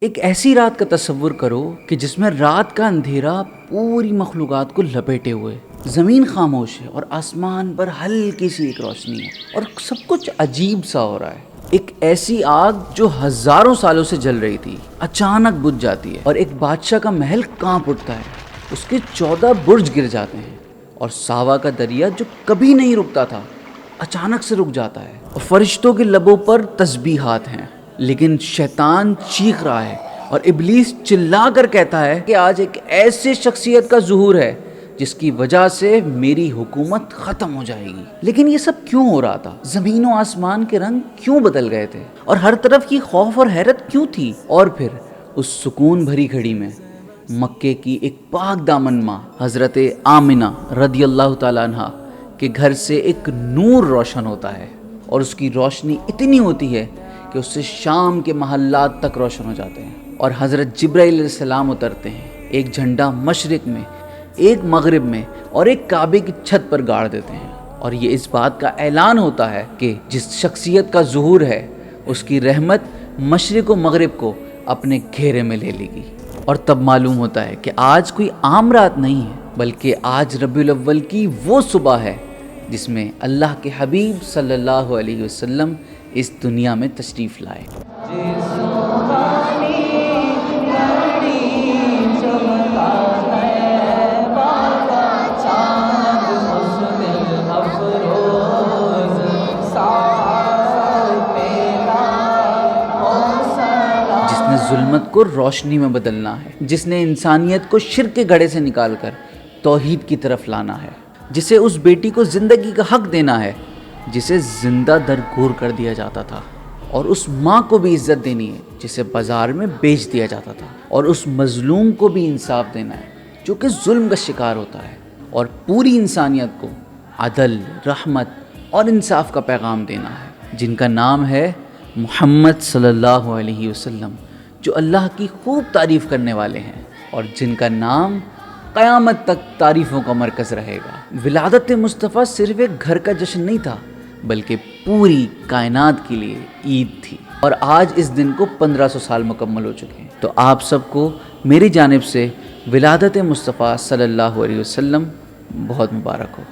ایک ایسی رات کا تصور کرو کہ جس میں رات کا اندھیرا پوری مخلوقات کو لپیٹے ہوئے، زمین خاموش ہے اور آسمان پر ہلکی سی ایک روشنی ہے اور سب کچھ عجیب سا ہو رہا ہے۔ ایک ایسی آگ جو ہزاروں سالوں سے جل رہی تھی اچانک بجھ جاتی ہے اور ایک بادشاہ کا محل کانپ اٹھتا ہے، اس کے 14 برج گر جاتے ہیں اور ساوا کا دریا جو کبھی نہیں رکتا تھا اچانک سے رک جاتا ہے، اور فرشتوں کے لبوں پر تسبیحات ہیں، لیکن شیطان چیخ رہا ہے اور ابلیس چلا کر کہتا ہے کہ آج ایک ایسے شخصیت کا ظہور ہے جس کی وجہ سے میری حکومت ختم ہو جائے گی۔ لیکن یہ سب کیوں ہو رہا تھا؟ زمین و آسمان کے رنگ کیوں بدل گئے تھے اور ہر طرف کی خوف اور حیرت کیوں تھی؟ اور پھر اس سکون بھری گھڑی میں مکے کی ایک پاک دامن ماں حضرت آمنہ رضی اللہ تعالیٰ عنہ کے گھر سے ایک نور روشن ہوتا ہے، اور اس کی روشنی اتنی ہوتی ہے کہ اس سے شام کے محلات تک روشن ہو جاتے ہیں، اور حضرت جبرائیل علیہ السلام اترتے ہیں، ایک جھنڈا مشرق میں، ایک مغرب میں اور ایک کعبے کی چھت پر گاڑ دیتے ہیں، اور یہ اس بات کا اعلان ہوتا ہے کہ جس شخصیت کا ظہور ہے اس کی رحمت مشرق و مغرب کو اپنے گھیرے میں لے لے گی۔ اور تب معلوم ہوتا ہے کہ آج کوئی عام رات نہیں ہے، بلکہ آج ربیع الاول کی وہ صبح ہے جس میں اللہ کے حبیب صلی اللہ علیہ وسلم اس دنیا میں تشریف لائے۔ جس نے ظلمت کو روشنی میں بدلنا ہے، جس نے انسانیت کو شرک کے گڑھے سے نکال کر توحید کی طرف لانا ہے، جسے اس بیٹی کو زندگی کا حق دینا ہے جسے زندہ درگور کر دیا جاتا تھا، اور اس ماں کو بھی عزت دینی ہے جسے بازار میں بیچ دیا جاتا تھا، اور اس مظلوم کو بھی انصاف دینا ہے جو کہ ظلم کا شکار ہوتا ہے، اور پوری انسانیت کو عدل، رحمت اور انصاف کا پیغام دینا ہے، جن کا نام ہے محمد صلی اللہ علیہ وسلم، جو اللہ کی خوب تعریف کرنے والے ہیں اور جن کا نام قیامت تک تعریفوں کا مرکز رہے گا۔ ولادت مصطفیٰ صرف ایک گھر کا جشن نہیں تھا، بلکہ پوری کائنات کے لیے عید تھی، اور آج اس دن کو 1500 سال مکمل ہو چکے ہیں۔ تو آپ سب کو میری جانب سے ولادت مصطفیٰ صلی اللہ علیہ وسلم بہت مبارک ہو۔